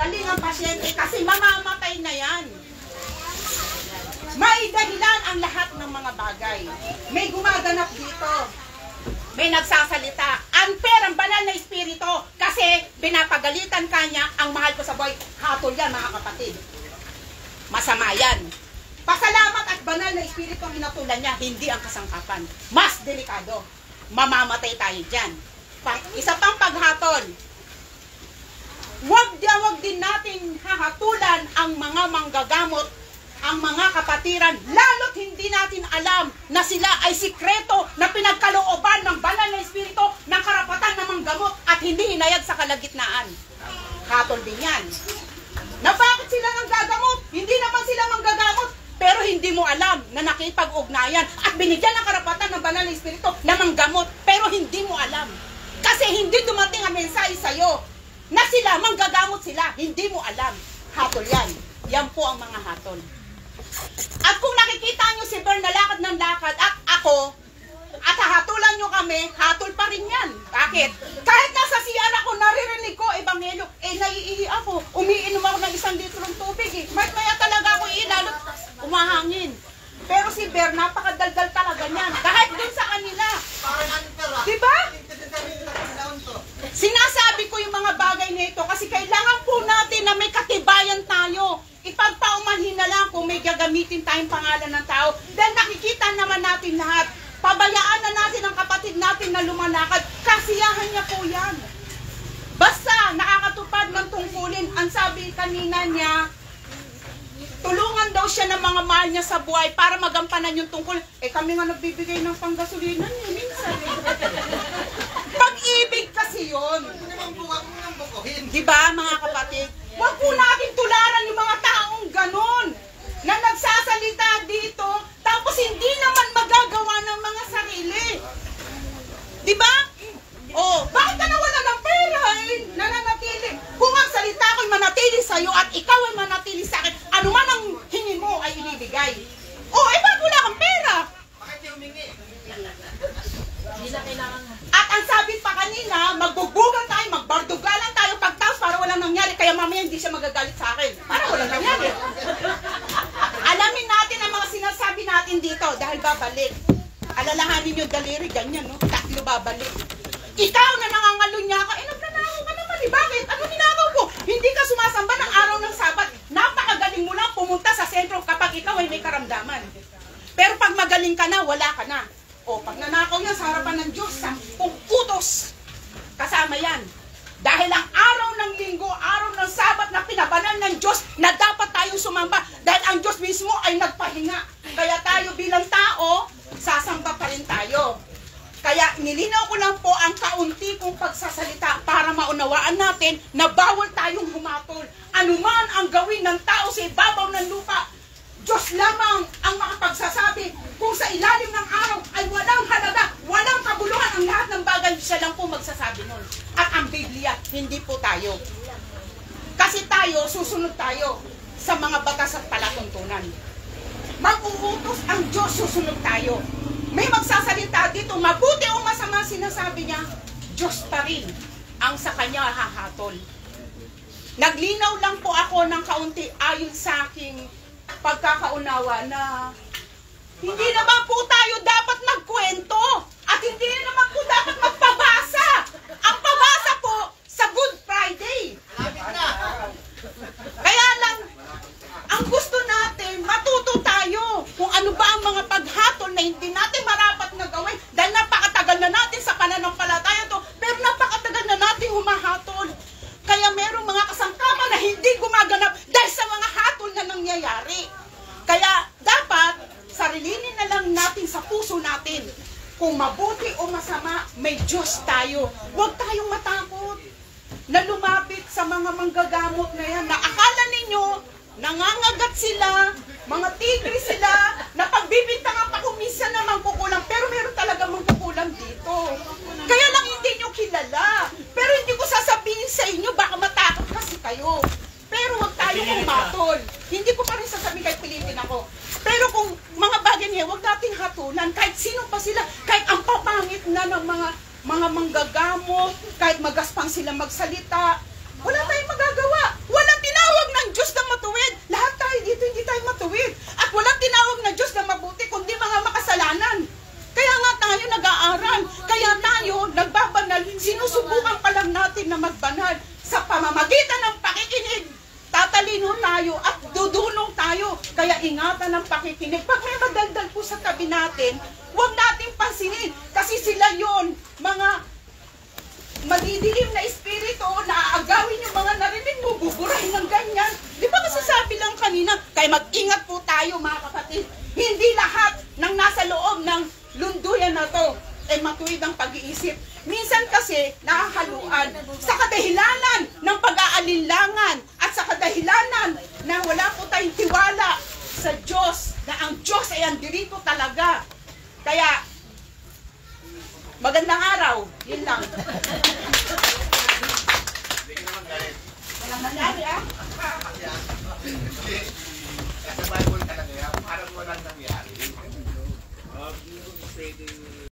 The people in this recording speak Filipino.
Galing ang pasyente kasi mamamatay na yan. May dahilan ang lahat ng mga bagay. May gumaganap dito. May nagsasalita. Unfair ang banal na espiritu kasi binapagalitan kanya ang mahal ko sa buhay. Hatol yan mga kapatid. Masama yan. Pasalamat at banal na espiritu ang hinatulan niya, hindi ang kasangkapan. Mas delikado. Mamamatay tayo dyan. Isa pang paghatol. Huwag din natin hahatulan ang mga manggagamot, ang mga kapatiran, lalo't hindi natin alam na sila ay sikreto na pinagkalooban ng banal na espiritu ng karapatan na manggamot at hindi hinayag sa kalagitnaan. Hatol din yan. Na bakit sila nang gagamot? Hindi naman sila manggagamot, pero hindi mo alam na nakipag-ugnayan at binigyan ng karapatan ng banal na espiritu na manggamot, pero hindi mo alam. Kasi hindi dumating ang mensahe sa'yo na sila, manggagamot sila, hindi mo alam. Hatol yan. Yan po ang mga hatol. At kung nakikita nyo si Bern na lakad ng lakad at ako, at hahatulan nyo kami, hatol pa rin yan. Bakit? Kahit nasa CR ako, naririnig ko, ebanghelyo, naiihi ako. Umiinom ako ng 1 litrong tubig eh. Maya talaga ako iilalot, umahangin. Pero si Bern, napakadaldal talaga niyan. Kahit dun sa kanila. Diba? Sinasabi ko yung mga bagay na ito kasi kailangan po natin na may katibayan tayo. Ipagpaumanhin na lang kung may gagamitin tayong pangalan ng tao. Dahil nakikita naman natin lahat. Pabayaan na natin ang kapatid natin na lumalakad. Kasiyahan niya po yan. Basta nakakatupad ng tungkulin. Ang sabi kanina niya, tulungan daw siya ng mga mahal niya sa buhay para magampanan yung tungkol. Kami nga nagbibigay ng panggasolinan niya minsan. Pag-ibig kasi yun. Diba mga kapatid? Huwag po natin tularan yung mga taong ganon na nagsasalita dito tapos hindi naman magagawa ng mga sarili. Diba? Oh, bakit ka nawala ng pera nananatili? Kung ang salita ko'y manatili sa'yo at ikaw ay manatili sa akin, ano man ang hingin mo ay ibibigay. Oh, bakit wala kang pera? Bakit yung humingi? At ang sabi pa kanina, magbubugan tayo, magbardugalan tayo pagtaos para walang nangyari. Kaya mamaya hindi siya magagalit sa akin. Para walang nangyari. Alamin natin ang mga sinasabi natin dito dahil babalik. Alalahanin nyo daliri, ganyan, no? Tatlo babalik. Ikaw na nangangalunya ka, nagnanakaw ka naman eh. Bakit? Ano ninakaw ko? Hindi ka sumasamba ng araw ng Sabat. Napakagaling mo lang pumunta sa sentro kapag ikaw ay may karamdaman. Pero pag magaling ka na, wala ka na. O, pag nanakaw yan sa harapan ng Diyos, 10 utos. Kasama yan. Dahil ang araw ng linggo, araw ng Sabat na pinabanal ng Diyos na dapat tayong sumamba. Dahil ang Diyos mismo ay nagpahinga. Kaya tayo bilang tao, sasamba pa rin tayo. Kaya nilinaw ko lang po ang kaunti kong pagsasalita para maunawaan natin na bawal tayong humatol. Anuman ang gawin ng tao sa ibabaw ng lupa, Diyos lamang ang makapagsasabi kung sa ilalim ng araw ay walang halaga, walang kabuluhan ang lahat ng bagay, siya lang po magsasabi nun. At ang Biblia, hindi po tayo. Kasi tayo, susunod tayo sa mga batas at palatuntunan. Mag-uutos ang Diyos, susunod tayo. May magsasalita dito, mabuti o masama sinasabi niya, Diyos pa rin ang sa kanya hahatol. Naglinaw lang po ako ng kaunti ayon sa aking pagkakaunawa na hindi naman po tayo dapat magkwento at hindi naman po dapat magpabasa. Ang pabasa po sa Good Friday. Kaya lang, ang gusto natin, matuto tayo kung ano ba ang mga paghatol na hindi natin marapat na gawin dahil napakatagal na natin sa pananampalataya to, pero napakatagal na natin humahatol. Kaya merong mga kasangkapan na hindi gumaganap dahil sa mga hatol na nangyayari. Kaya dapat, sarilinin na lang natin sa puso natin. Kung mabuti o masama, may Diyos tayo. Huwag tayong matakot na lumapit sa mga manggagamot na yan. Na akala ninyo, nangangagat sila, mga tigre sila, na pagbibintangan pa kung minsan na mangkukulang. Pero meron talaga mangkukulang dito. Kaya lang hindi nyo kilala. Pero hindi ko sasabihin sa inyo, baka matakot kasi kayo. Pero huwag tayong umatol. Hindi ko pa rin sasabihin kahit pilitin ako. Pero kung mga bagay niya, huwag nating hatulan. Kahit sino pa sila, kahit ang papangit na ng mga manggagamot, kahit magaspang sila magsalita, wala tayong magagawa. Wala Kaya ingatan ang pakikinig. Pag may madaldal po sa tabi natin, huwag natin pansinin. Kasi sila yon mga madidilim na espiritu na aagawin yung mga narinig mo, buburahin ng ganyan. Di ba kasasabi lang kanina? Kaya mag-ingat po tayo mga kapatid. Hindi lahat ng nasa loob ng lunduyan na to ay matuwid ang pag-iisip. Minsan kasi nakahaluan sa kadahilanan ng pag-aalinlangan at sa kadahilanan na wala po tayong tiwala sa Diyos, na ang Diyos ay andirito talaga. Kaya, magandang araw. Yun lang. Walang nangyari, ah. Kasi Bible ka na kaya, parang walang nangyari.